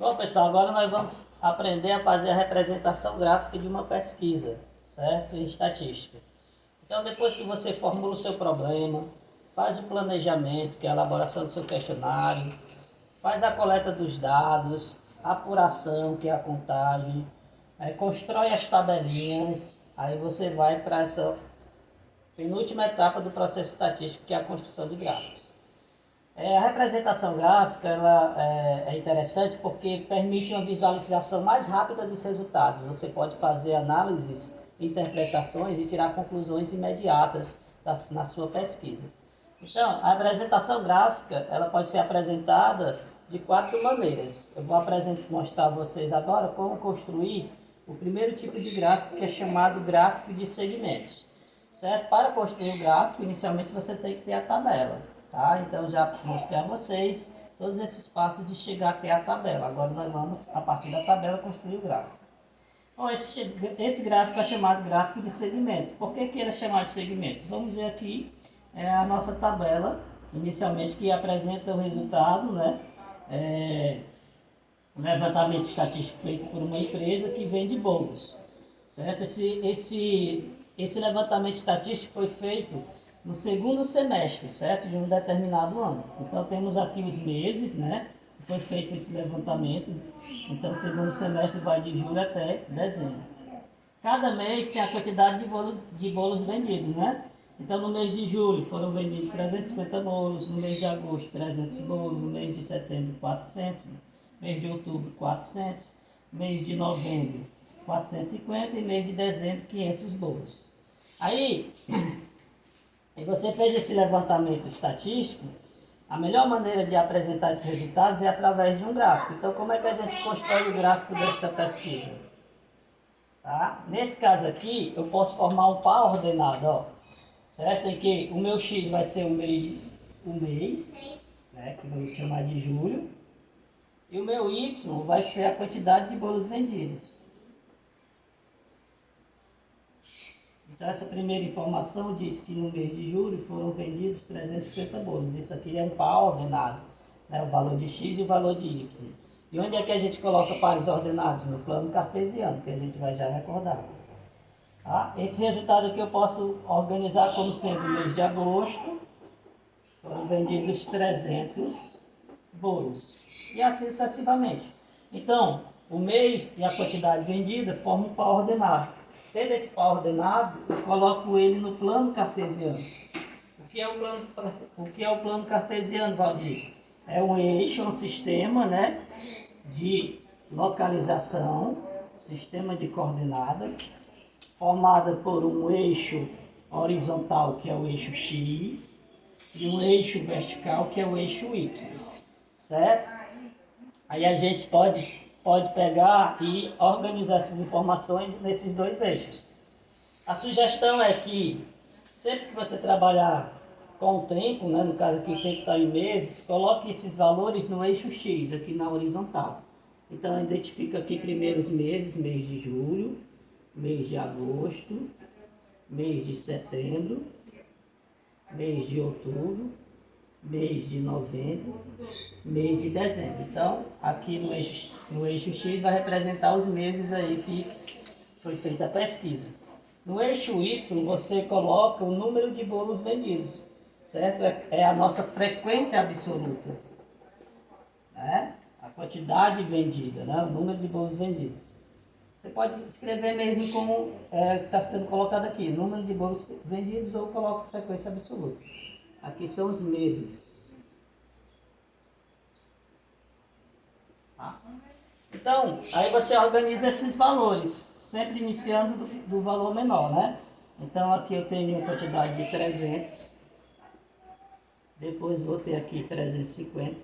Bom, pessoal, agora nós vamos aprender a fazer a representação gráfica de uma pesquisa, certo? Em estatística. Então, depois que você formula o seu problema, faz o planejamento, que é a elaboração do seu questionário, faz a coleta dos dados, a apuração, que é a contagem, aí constrói as tabelinhas, aí você vai para essa penúltima etapa do processo estatístico, que é a construção de gráficos. A representação gráfica ela é interessante porque permite uma visualização mais rápida dos resultados. Você pode fazer análises, interpretações e tirar conclusões imediatas na sua pesquisa. Então, a representação gráfica ela pode ser apresentada de 4 maneiras. Eu vou mostrar a vocês agora como construir o primeiro tipo de gráfico, que é chamado gráfico de segmentos. Certo? Para construir o gráfico, inicialmente você tem que ter a tabela. Tá? Então, já mostrei a vocês todos esses passos de chegar até a tabela. Agora nós vamos, a partir da tabela, construir o gráfico. Bom, esse gráfico é chamado gráfico de segmentos. Por que ele é chamado de segmentos? Vamos ver aqui a nossa tabela, inicialmente, que apresenta o resultado, né? Um levantamento estatístico feito por uma empresa que vende bolos. Certo? Esse levantamento estatístico foi feito no segundo semestre, certo? De um determinado ano. Então, temos aqui os meses, né? Foi feito esse levantamento. Então, o segundo semestre vai de julho até dezembro. Cada mês tem a quantidade de bolos vendidos, né? Então, no mês de julho foram vendidos 350 bolos, no mês de agosto 300 bolos, no mês de setembro 400, no mês de outubro 400, mês de novembro 450 e mês de dezembro 500 bolos. Aí, e você fez esse levantamento estatístico, a melhor maneira de apresentar esses resultados é através de um gráfico. Então, como é que a gente constrói o gráfico desta pesquisa? Tá? Nesse caso aqui, eu posso formar um par ordenado, ó, certo? Em que o meu X vai ser o mês, né, que vamos chamar de julho, e o meu Y vai ser a quantidade de bolos vendidos. Então, essa primeira informação diz que no mês de julho foram vendidos 350 bolos. Isso aqui é um par ordenado, né? O valor de X e o valor de Y. E onde é que a gente coloca pares ordenados? No plano cartesiano, que a gente vai já recordar. Tá? Esse resultado aqui eu posso organizar como sendo o mês de agosto, foram vendidos 300 bolos. E assim sucessivamente. Então, o mês e a quantidade vendida formam um par ordenado. Tendo esse par ordenado, eu coloco ele no plano cartesiano. O que é o plano cartesiano, Valdir? É um eixo, um sistema, né, de localização, sistema de coordenadas, formada por um eixo horizontal, que é o eixo X, e um eixo vertical, que é o eixo Y. Certo? Aí a gente pode pegar e organizar essas informações nesses dois eixos. A sugestão é que, sempre que você trabalhar com o tempo, né, no caso aqui o tempo está em meses, coloque esses valores no eixo X, aqui na horizontal. Então, identifica aqui primeiro os meses, mês de julho, mês de agosto, mês de setembro, mês de outubro, mês de novembro, mês de dezembro. Então, aqui no eixo X vai representar os meses aí que foi feita a pesquisa. No eixo Y, você coloca o número de bolos vendidos, certo? É a nossa frequência absoluta, né? A quantidade vendida, né? O número de bolos vendidos. Você pode escrever mesmo como está sendo colocado aqui, número de bolos vendidos, ou coloca frequência absoluta. Aqui são os meses. Tá? Então, aí você organiza esses valores, sempre iniciando do valor menor, né? Então, aqui eu tenho uma quantidade de 300. Depois vou ter aqui 350.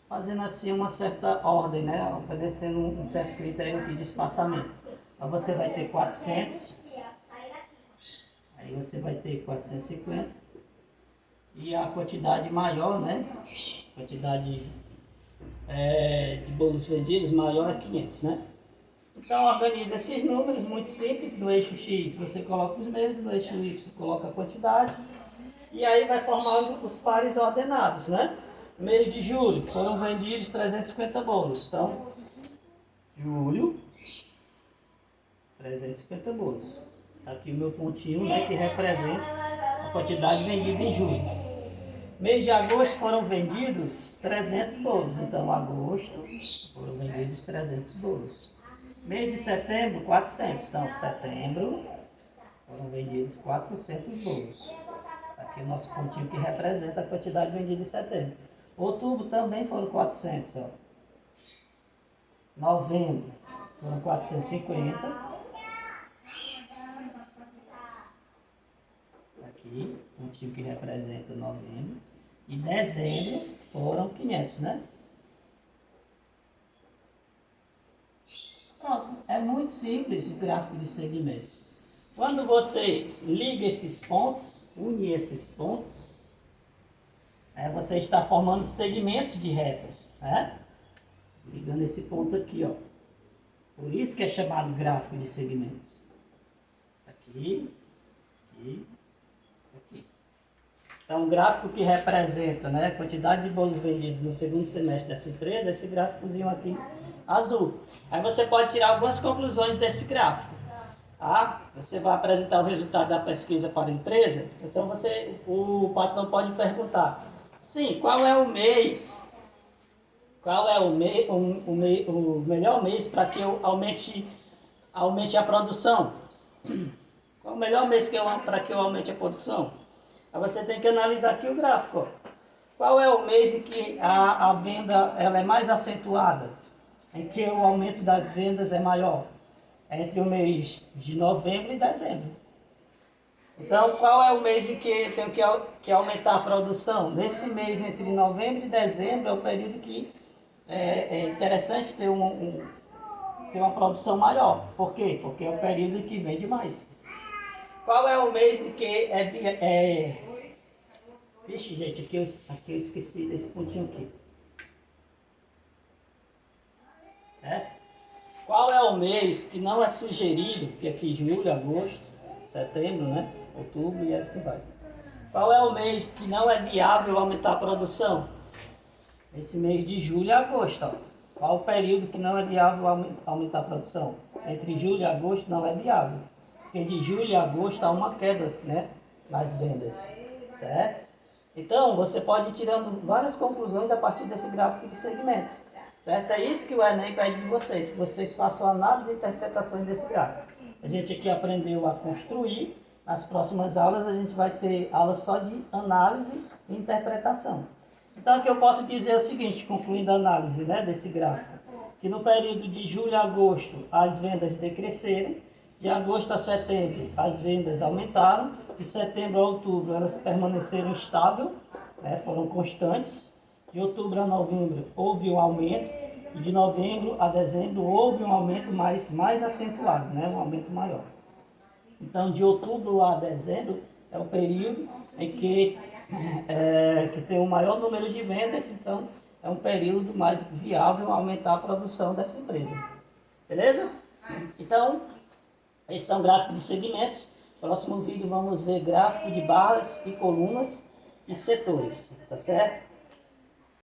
Fazendo assim uma certa ordem, né? Obedecendo um certo critério aqui de espaçamento. Então, você vai ter 400. Aí você vai ter 450 e a quantidade maior, né? Quantidade de bolos vendidos maior é 500, né? Então organiza esses números, muito simples. No eixo X você coloca os meses, no eixo Y coloca a quantidade e aí vai formando os pares ordenados, né? Mês de julho, foram vendidos 350 bolos. Então, julho, 350 bolos. Aqui o meu pontinho, né, que representa a quantidade vendida em julho. Mês de agosto foram vendidos 300 bolos. Então, agosto foram vendidos 300 bolos. Mês de setembro, 400. Então, setembro foram vendidos 400 bolos. Aqui o nosso pontinho que representa a quantidade vendida em setembro. Outubro também foram 400. Ó. Novembro foram 450. Aqui, pontinho que representa novembro. E dezembro foram 500, né? Pronto, é muito simples o gráfico de segmentos. Quando você liga esses pontos, une esses pontos, você está formando segmentos de retas, né? Ligando esse ponto aqui, ó. Por isso que é chamado gráfico de segmentos. Aqui, aqui, aqui. Então, o gráfico que representa, né, a quantidade de bolos vendidos no segundo semestre dessa empresa, esse gráficozinho aqui azul. Aí você pode tirar algumas conclusões desse gráfico. Tá? Você vai apresentar o resultado da pesquisa para a empresa, então o patrão pode perguntar, sim, qual é o mês? Qual é o melhor mês para que eu aumente a produção? Qual é o melhor mês para que eu aumente a produção? Aí você tem que analisar aqui o gráfico. Ó. Qual é o mês em que a venda ela é mais acentuada? Em que o aumento das vendas é maior? Entre o mês de novembro e dezembro. Então, qual é o mês em que eu tenho que aumentar a produção? Nesse mês, entre novembro e dezembro, é o período que é interessante ter uma produção maior. Por quê? Porque é o período em que vende mais. Qual é o mês em que Vixe, gente, aqui eu esqueci desse pontinho aqui. Qual é o mês que não é sugerido, que aqui julho, agosto, setembro, né? Outubro e assim vai. Qual é o mês que não é viável aumentar a produção? Esse mês de julho e agosto. Ó. Qual o período que não é viável aumentar a produção? Entre julho e agosto não é viável. Porque de julho e agosto há uma queda, né, nas vendas. Certo? Então, você pode ir tirando várias conclusões a partir desse gráfico de segmentos. Certo? É isso que o Enem pede de vocês, que vocês façam análise e interpretações desse gráfico. A gente aqui aprendeu a construir, nas próximas aulas a gente vai ter aula só de análise e interpretação. Então aqui eu posso dizer o seguinte, concluindo a análise, né, desse gráfico, que no período de julho a agosto as vendas decresceram, de agosto a setembro as vendas aumentaram, de setembro a outubro elas permaneceram estáveis, né, foram constantes. De outubro a novembro houve um aumento, e de novembro a dezembro houve um aumento mais acentuado, né? Um aumento maior. Então, de outubro a dezembro é o período em que tem o maior número de vendas, então é um período mais viável aumentar a produção dessa empresa. Beleza? Então, esses são gráficos de segmentos. No próximo vídeo vamos ver gráfico de barras e colunas de setores, tá certo?